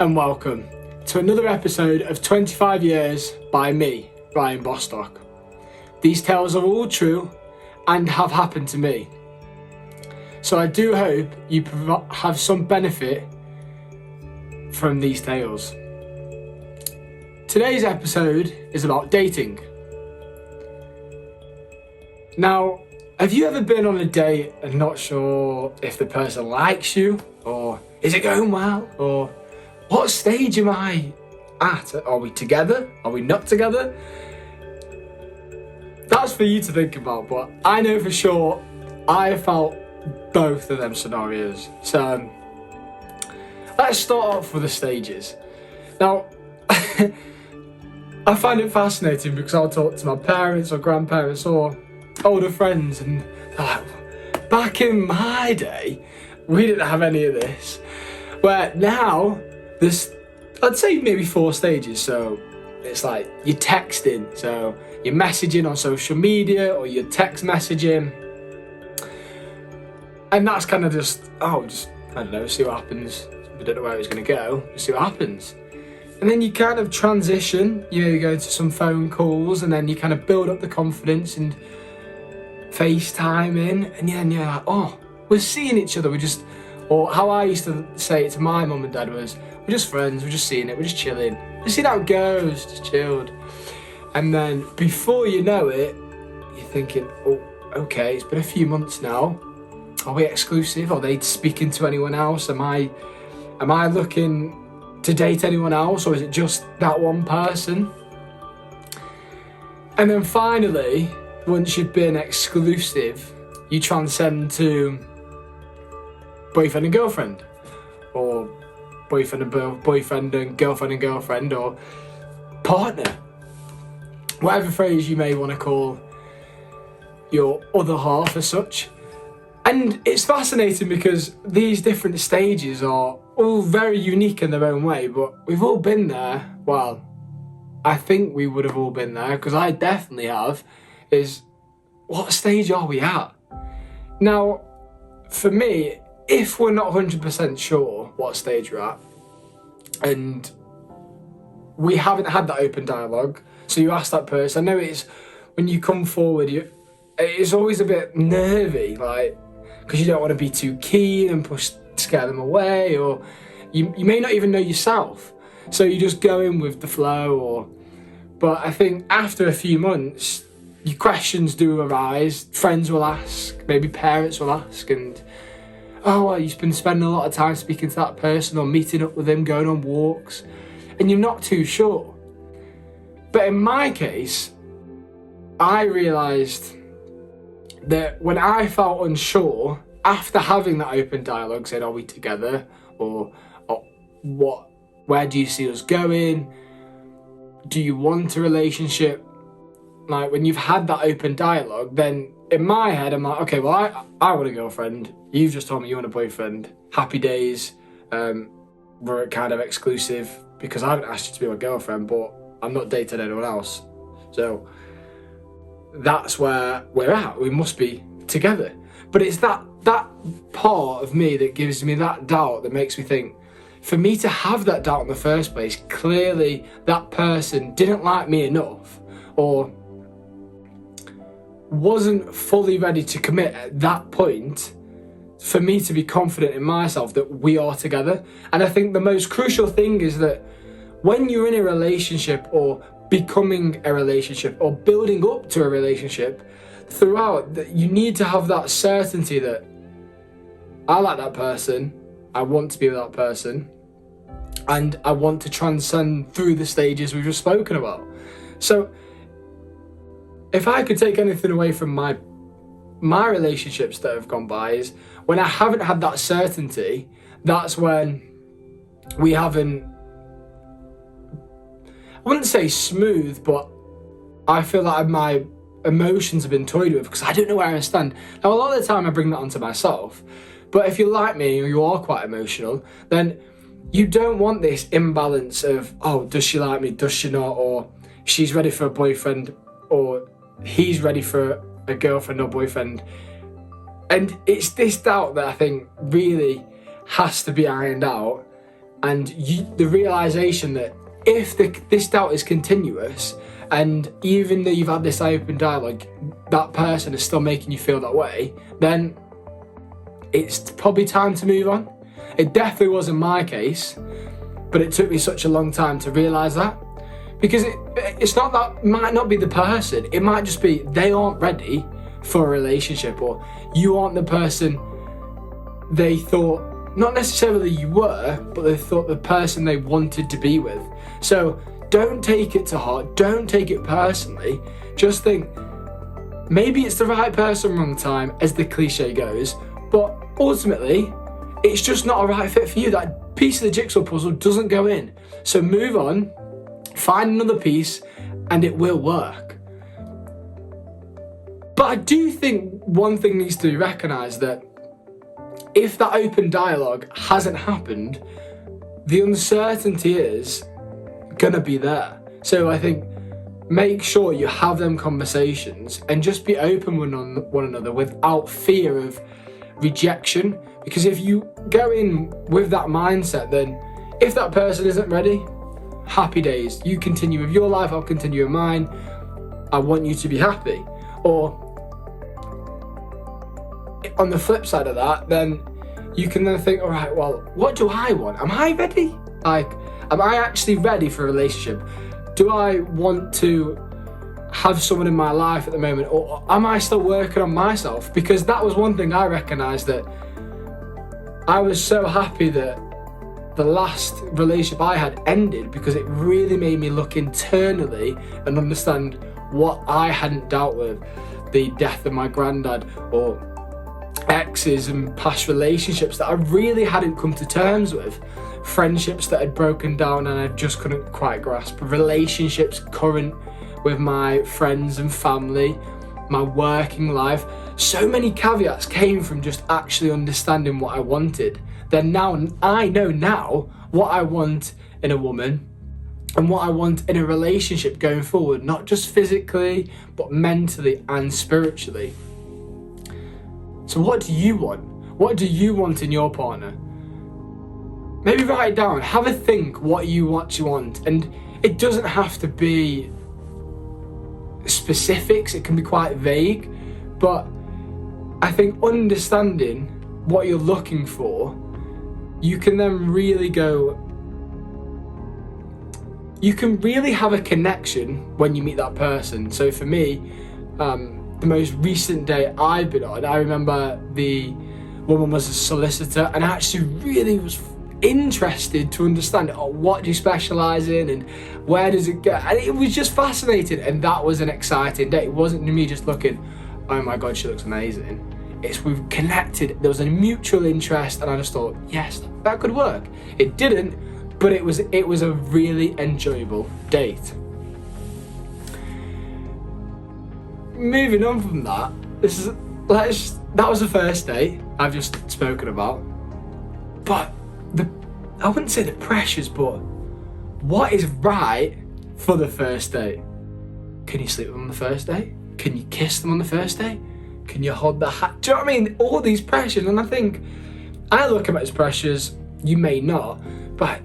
and welcome to another episode of 25 Years by me, Ryan Bostock. These tales are all true and have happened to me. So I do hope you have some benefit from these tales. Today's episode is about dating. Now, have you ever been on a date and not sure if the person likes you, or is it going well, or what stage am I at? Are we together? Are we not together? That's for you to think about, but I know for sure I felt both of them scenarios. So let's start off with the stages. Now, I find it fascinating because I'll talk to my parents or grandparents or older friends and they're like, back in my day, we didn't have any of this. Where now, there's, I'd say maybe 4 stages. So it's like you're texting, so you're messaging on social media or you're text messaging. And that's kind of just, I don't know, see what happens. We don't know where it's going to go, just see what happens. And then you kind of transition, you go to some phone calls and then you kind of build up the confidence and FaceTiming, and then you're like, oh, we're seeing each other, or how I used to say it to my mum and dad was, we're just friends, we're just seeing it, we're just chilling, just seeing how it goes, just chilled. And then before you know it, you're thinking, oh, okay, it's been a few months now, are we exclusive? Are they speaking to anyone else? Am I looking to date anyone else, or is it just that one person? And then finally, once you've been exclusive, you transcend to boyfriend and girlfriend, or boyfriend and girlfriend, or partner. Whatever phrase you may want to call your other half as such. And it's fascinating because these different stages are all very unique in their own way, but we've all been there. Well, I think we would have all been there, because I definitely have. Is what stage are we at? Now, for me, if we're not 100% sure what stage we're at, and we haven't had that open dialogue, so you ask that person, I know it's, when you come forward, it's always a bit nervy, like, because you don't want to be too keen and scare them away, or you may not even know yourself, so you just go in with the flow. But I think after a few months, your questions do arise, friends will ask, maybe parents will ask, and oh, well, you've been spending a lot of time speaking to that person or meeting up with them, going on walks, and you're not too sure. But in my case, I realised that when I felt unsure, after having that open dialogue, saying, are we together? Or where do you see us going? Do you want a relationship? Like, when you've had that open dialogue, then in my head, I'm like, okay, well, I want a girlfriend. You've just told me you want a boyfriend. Happy days. We're kind of exclusive because I haven't asked you to be my girlfriend, but I'm not dating anyone else. So that's where we're at. We must be together. But it's that part of me that gives me that doubt that makes me think, for me to have that doubt in the first place, clearly that person didn't like me enough, or wasn't fully ready to commit at that point for me to be confident in myself that we are together. And I think the most crucial thing is that when you're in a relationship, or becoming a relationship, or building up to a relationship, throughout, that you need to have that certainty that I like that person, I want to be with that person, and I want to transcend through the stages we've just spoken about. So if I could take anything away from my relationships that have gone by, is when I haven't had that certainty, that's when we haven't, I wouldn't say smooth, but I feel like my emotions have been toyed with because I don't know where I stand. Now, a lot of the time I bring that onto myself, but if you're like me or you are quite emotional, then you don't want this imbalance of, oh, does she like me, does she not, or she's ready for a boyfriend, or he's ready for a girlfriend or boyfriend. And it's this doubt that I think really has to be ironed out. and the realization that if this doubt is continuous, and even though you've had this open dialogue, that person is still making you feel that way, then it's probably time to move on. It definitely wasn't my case, but it took me such a long time to realise that. Because it's not that, it might not be the person, it might just be they aren't ready for a relationship, or you aren't the person they thought, not necessarily you were, but they thought the person they wanted to be with. So don't take it to heart, don't take it personally, just think, maybe it's the right person, wrong time, as the cliche goes, but ultimately, it's just not a right fit for you. That piece of the jigsaw puzzle doesn't go in. So move on, find another piece, and it will work. But I do think one thing needs to be recognised, that if that open dialogue hasn't happened, the uncertainty is gonna be there. So I think make sure you have them conversations and just be open with one another without fear of rejection. Because if you go in with that mindset, then if that person isn't ready, happy days. You continue with your life, I'll continue with mine. I want you to be happy. Or on the flip side of that, then you can then think, all right, well, what do I want? Am I ready? Like, am I actually ready for a relationship? Do I want to have someone in my life at the moment, or am I still working on myself? Because that was one thing I recognised, that I was so happy that the last relationship I had ended, because it really made me look internally and understand what I hadn't dealt with. The death of my granddad, or exes and past relationships that I really hadn't come to terms with, friendships that had broken down and I just couldn't quite grasp, relationships current with my friends and family, my working life. So many caveats came from just actually understanding what I wanted. Then now I know now what I want in a woman and what I want in a relationship going forward, not just physically, but mentally and spiritually. So what do you want? What do you want in your partner? Maybe write it down, have a think what you want. And it doesn't have to be specifics, it can be quite vague, but I think understanding what you're looking for, you can then really you can really have a connection when you meet that person. So for me, the most recent date I've been on, I remember the woman was a solicitor, and I actually really was interested to understand, what do you specialise in and where does it go, and it was just fascinating, and that was an exciting day. It wasn't me just looking, oh my god, she looks amazing. We've connected, there was a mutual interest, and I just thought, yes, that could work. It didn't, but it was a really enjoyable date. Moving on from that, that was the first date I've just spoken about. But I wouldn't say the pressures, but what is right for the first date? Can you sleep with them on the first date? Can you kiss them on the first date? Can you hold the hat? Do you know what I mean? All these pressures, and I think I look at it as pressures. You may not, but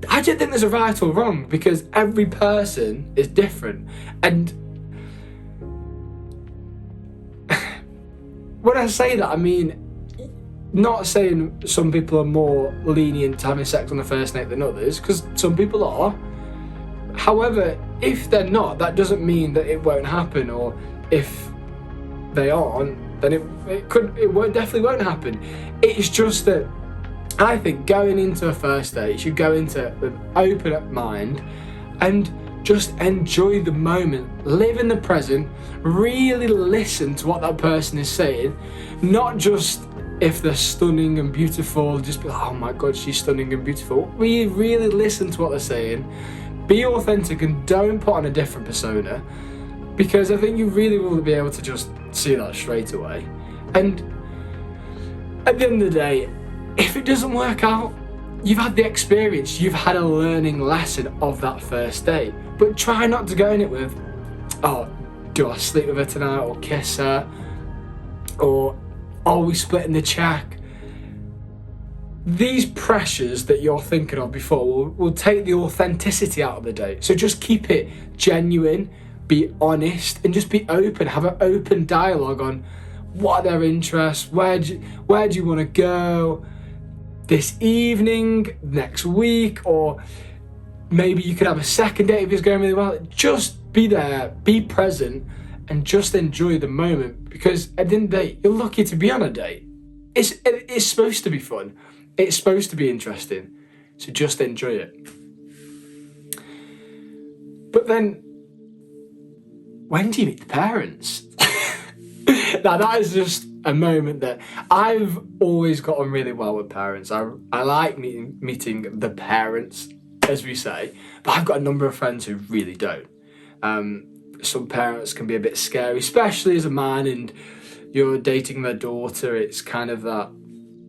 I don't think there's a right or wrong, because every person is different. And when I say that, I mean, not saying some people are more lenient to having sex on the first night than others, because some people are. However, if they're not, that doesn't mean that it won't happen, or if they aren't, then it definitely won't happen. It's just that I think going into a first date, you should go into it with an open mind and just enjoy the moment, live in the present, really listen to what that person is saying, not just if they're stunning and beautiful, just be like, oh my god, she's stunning and beautiful. We really listen to what they're saying, be authentic, and don't put on a different persona, because I think you really will be able to just see that straight away. And at the end of the day, if it doesn't work out, you've had the experience, you've had a learning lesson of that first date. But try not to go in it with, oh, do I sleep with her tonight, or kiss her, or are we splitting the check? these pressures that you're thinking of before will take the authenticity out of the date. So just keep it genuine, be honest, and just be open. Have an open dialogue on what are their interests, where do you want to go this evening, next week, or maybe you could have a second date if it's going really well. Just be there, be present, and just enjoy the moment, because at the end of the day, you're lucky to be on a date. It's supposed to be fun. It's supposed to be interesting. So just enjoy it. But then, when do you meet the parents? Now that is just a moment that I've always gotten really well with parents. I like meeting the parents, as we say, but I've got a number of friends who really don't. Some parents can be a bit scary, especially as a man and you're dating their daughter. It's kind of that,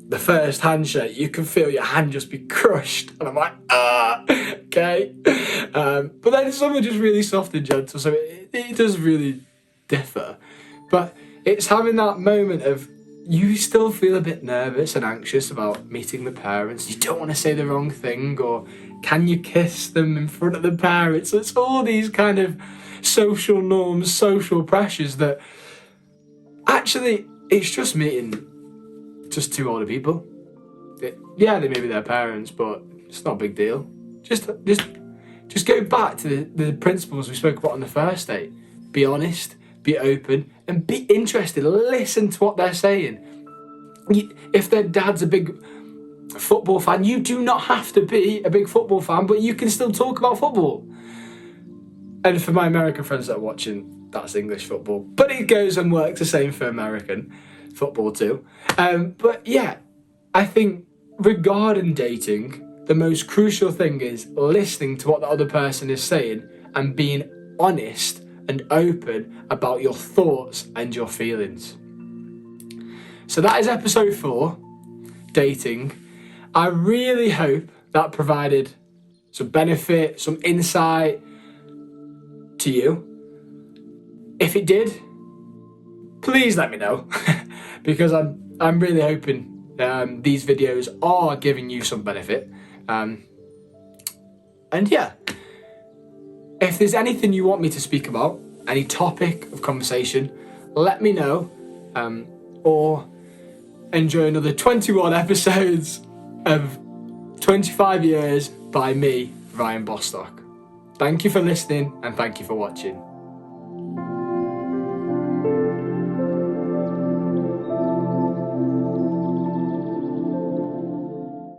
the first handshake, you can feel your hand just be crushed, and I'm like, okay. But then some are just really soft and gentle, so it does really differ. But it's having that moment of, you still feel a bit nervous and anxious about meeting the parents. You don't want to say the wrong thing, or can you kiss them in front of the parents? So it's all these kind of social norms, social pressures that actually it's just meeting just two older people. Yeah, they may be their parents, but it's not a big deal. Just go back to the principles we spoke about on the first date. Be honest, be open, and be interested. Listen to what they're saying. If their dad's a big football fan, you do not have to be a big football fan, but you can still talk about football. And for my American friends that are watching, that's English football. But it goes and works the same for American football too. But yeah, I think regarding dating, the most crucial thing is listening to what the other person is saying and being honest and open about your thoughts and your feelings. So that is episode 4, dating. I really hope that provided some benefit, some insight to you. If it did, please let me know, because I'm really hoping these videos are giving you some benefit. And yeah, if there's anything you want me to speak about, any topic of conversation, let me know, or enjoy another 21 episodes of 25 years by me, Ryan Bostock. Thank you for listening, and thank you for watching.